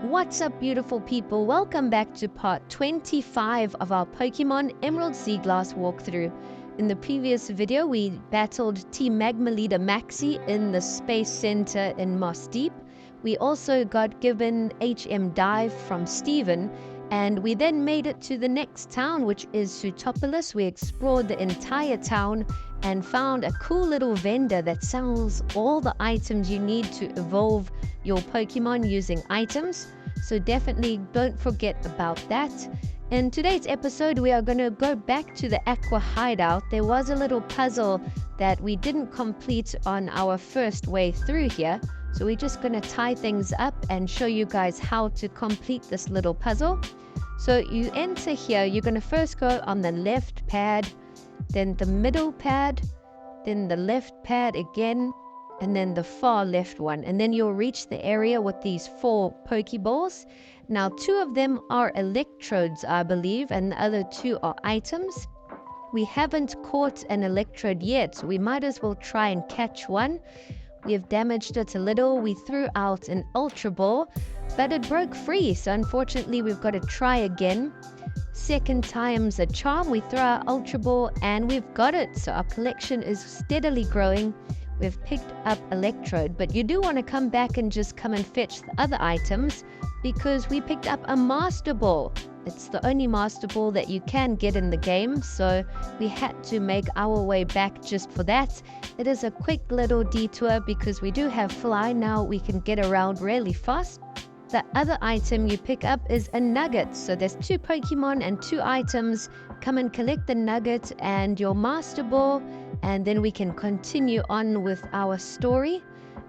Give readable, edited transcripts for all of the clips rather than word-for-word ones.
What's up, beautiful people? Welcome back to part 25 of our Pokemon Emerald Seaglass walkthrough. In the previous video, we battled Team Magma Leader Maxie in the Space Center in Moss Deep. We also got given HM Dive from Steven, and we then made it to the next town, which is Sutopolis. We explored the entire town and found a cool little vendor that sells all the items you need to evolve your Pokemon using items. So definitely don't forget about that. In today's episode, we are going to go back to the Aqua Hideout. There was a little puzzle that we didn't complete on our first way through here. So we're just going to tie things up and show you guys how to complete this little puzzle. So you enter here, you're going to first go on the left pad, then the middle pad, then the left pad again, and then the far left one. And then you'll reach the area with these 4 Pokeballs. Now 2 of them are electrodes, I believe, and the other 2 are items. We haven't caught an electrode yet, so we might as well try and catch one. We have damaged it a little. We threw out an Ultra Ball, but it broke free, so unfortunately we've got to try again. Second time's a charm. We throw our Ultra Ball and we've got it, so our collection is steadily growing. We've picked up Electrode, but you do want to come back and just come and fetch the other items because we picked up a Master Ball. It's the only Master Ball that you can get in the game, so we had to make our way back just for that. It is a quick little detour because we do have Fly now. We can get around really fast. The other item you pick up is a nugget. So there's 2 Pokemon and 2 items. Come and collect the nugget and your Master Ball, and then we can continue on with our story.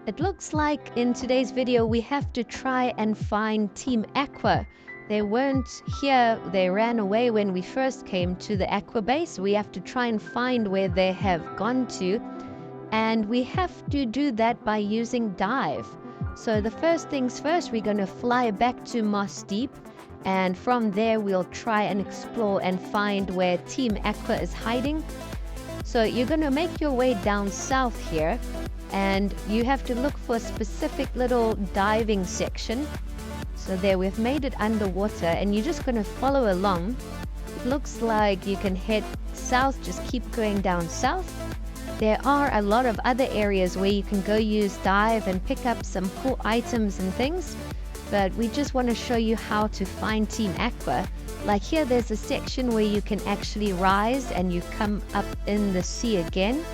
It looks like in today's video we have to try and find Team Aqua. They weren't here. They ran away when we first came to the Aqua base. We have to try and find where they have gone to, and we have to do that by using Dive. So the first things first, we're going to fly back to Moss Deep, and from there we'll try and explore and find where Team Aqua is hiding. So you're going to make your way down south here, and you have to look for a specific little diving section. So there, we've made it underwater, and you're just going to follow along. It looks like you can head south, just keep going down south. There are a lot of other areas where you can go use Dive and pick up some cool items and things, but we just want to show you how to find Team Aqua. Like here, there's a section where you can actually rise and you come up in the sea again.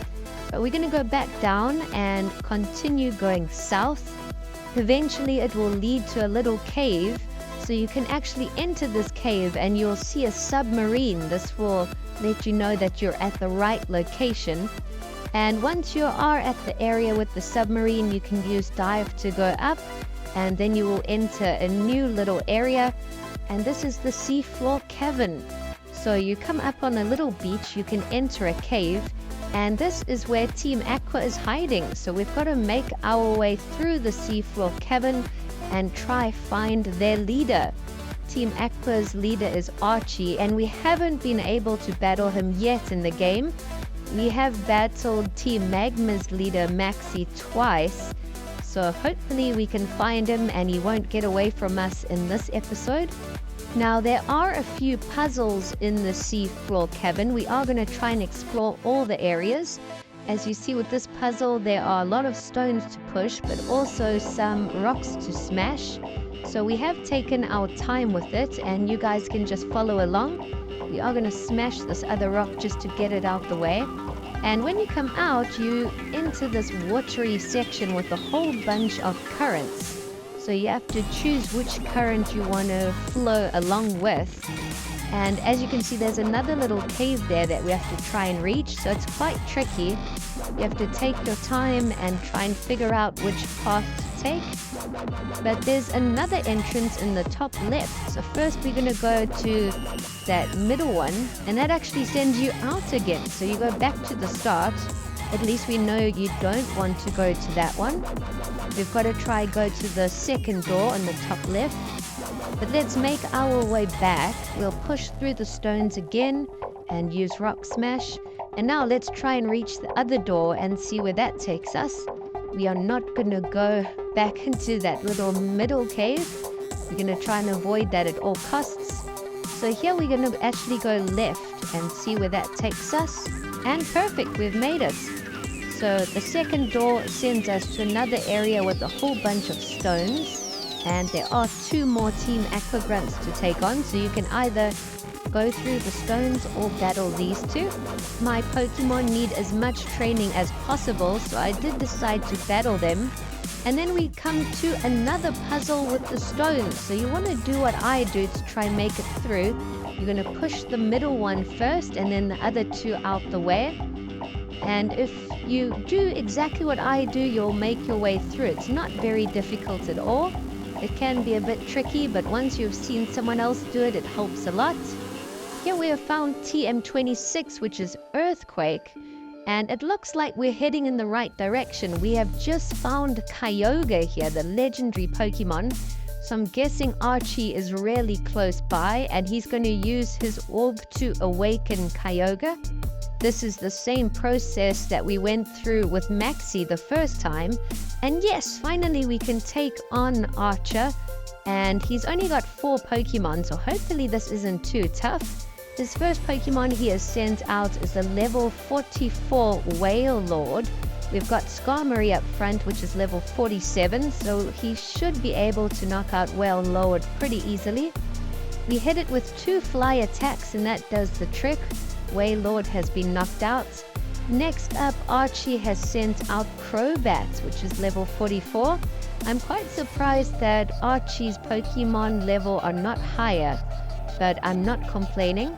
But we're going to go back down and continue going south. Eventually it will lead to a little cave, so you can actually enter this cave and you'll see a submarine. This will let you know that you're at the right location. And once you are at the area with the submarine, you can use Dive to go up, and then you will enter a new little area, and this is the seafloor cavern. So you come up on a little beach, you can enter a cave, and this is where Team Aqua is hiding. So we've got to make our way through the seafloor cavern and try find their leader. Team Aqua's leader is Archie, and we haven't been able to battle him yet in the game. We have battled Team Magma's leader Maxie twice, so hopefully we can find him and he won't get away from us in this episode. Now there are a few puzzles in the seafloor cavern. We are going to try and explore all the areas. As you see with this puzzle, there are a lot of stones to push, but also some rocks to smash. So we have taken our time with it, and you guys can just follow along. We are going to smash this other rock just to get it out the way. And when you come out, you enter this watery section with a whole bunch of currents. So you have to choose which current you want to flow along with. And as you can see, there's another little cave there that we have to try and reach. So it's quite tricky. You have to take your time and try and figure out which path to take. But there's another entrance in the top left. So first we're going to go to that middle one, and that actually sends you out again. So you go back to the start. At least we know you don't want to go to that one. We've got to try go to the second door on the top left. But let's make our way back. We'll push through the stones again and use Rock Smash. And now let's try and reach the other door and see where that takes us. We are not going to go back into that little middle cave. We're going to try and avoid that at all costs. So here we're going to actually go left and see where that takes us. And perfect, we've made it. So the second door sends us to another area with a whole bunch of stones. And there are 2 more Team Aqua Grunts to take on. So you can either go through the stones or battle these 2. My Pokemon need as much training as possible, so I did decide to battle them. And then we come to another puzzle with the stones. So you want to do what I do to try and make it through. You're going to push the middle one first and then the other 2 out the way. And if you do exactly what I do, you'll make your way through. It's not very difficult at all. It can be a bit tricky, but once you've seen someone else do it, it helps a lot. Here we have found TM26, which is Earthquake, and it looks like we're heading in the right direction. We have just found Kyogre here, the legendary Pokemon. So I'm guessing Archie is really close by, and he's going to use his orb to awaken Kyogre. This is the same process that we went through with Maxie the first time. And yes, finally we can take on Archer. And he's only got 4 Pokemon, so hopefully this isn't too tough. His first Pokemon he has sent out is the level 44 Whale Lord. We've got Skarmory up front, which is level 47, so he should be able to knock out Whale Lord pretty easily. We hit it with 2 fly attacks, and that does the trick. Whale Lord has been knocked out. Next up, Archie has sent out Crobat, which is level 44. I'm quite surprised that Archie's Pokemon level are not higher, but I'm not complaining.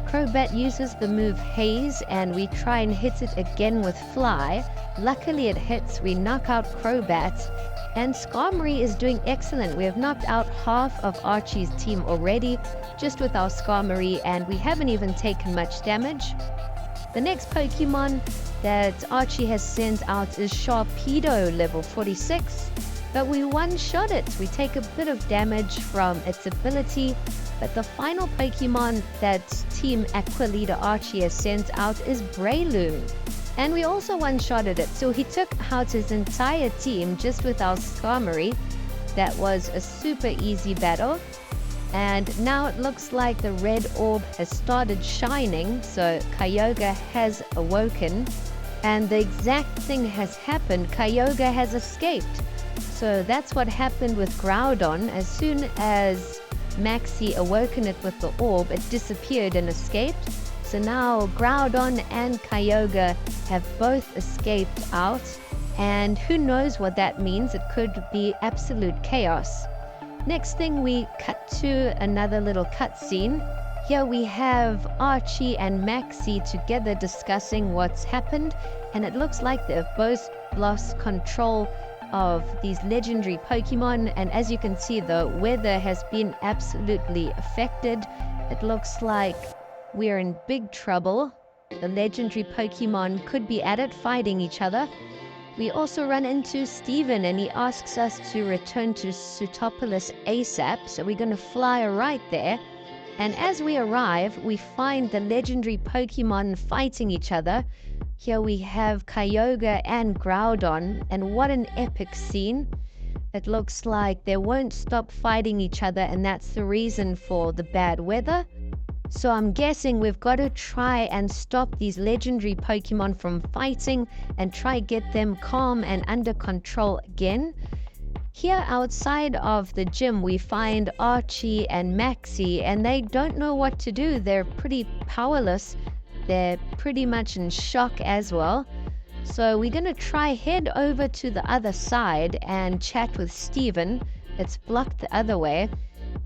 Crobat uses the move Haze, and we try and hit it again with Fly. Luckily it hits, we knock out Crobat, and Skarmory is doing excellent. We have knocked out half of Archie's team already, just with our Skarmory, and we haven't even taken much damage. The next Pokemon that Archie has sent out is Sharpedo, level 46, but we one-shot it. We take a bit of damage from its ability, but the final Pokemon that Team Aqua Leader Archie has sent out is Breloom, and we also one-shotted it. So he took out his entire team just with our Skarmory. That was a super easy battle. And now it looks like the red orb has started shining, so Kyogre has awoken. And the exact thing has happened. Kyogre has escaped. So that's what happened with Groudon. As soon as Maxie awoken it with the orb, it disappeared and escaped. So now Groudon and Kyogre have both escaped out. And who knows what that means? It could be absolute chaos. Next thing, we cut to another little cutscene. Here we have Archie and Maxie together discussing what's happened, and it looks like they've both lost control of these legendary Pokemon, and as you can see, the weather has been absolutely affected. It looks like we're in big trouble. The legendary Pokemon could be at it fighting each other. We also run into Steven, and he asks us to return to Sutopolis ASAP, so we're going to fly right there. And as we arrive, we find the legendary Pokemon fighting each other. Here we have Kyogre and Groudon, and what an epic scene. It looks like they won't stop fighting each other, and that's the reason for the bad weather. So I'm guessing we've got to try and stop these legendary Pokemon from fighting and try get them calm and under control again. Here outside of the gym, we find Archie and Maxie, and they don't know what to do. They're pretty powerless. They're pretty much in shock as well. So we're going to try head over to the other side and chat with Steven. It's blocked the other way.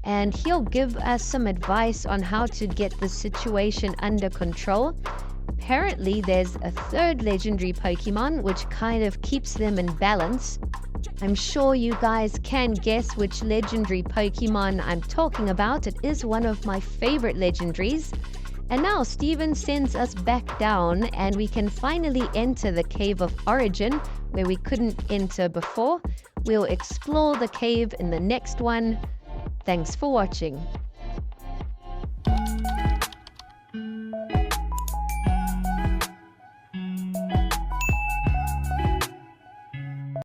And he'll give us some advice on how to get the situation under control. Apparently, there's a third legendary Pokemon, which kind of keeps them in balance. I'm sure you guys can guess which legendary Pokemon I'm talking about. It is one of my favorite legendaries. And now Steven sends us back down, and we can finally enter the Cave of Origin, where we couldn't enter before. We'll explore the cave in the next one. Thanks for watching.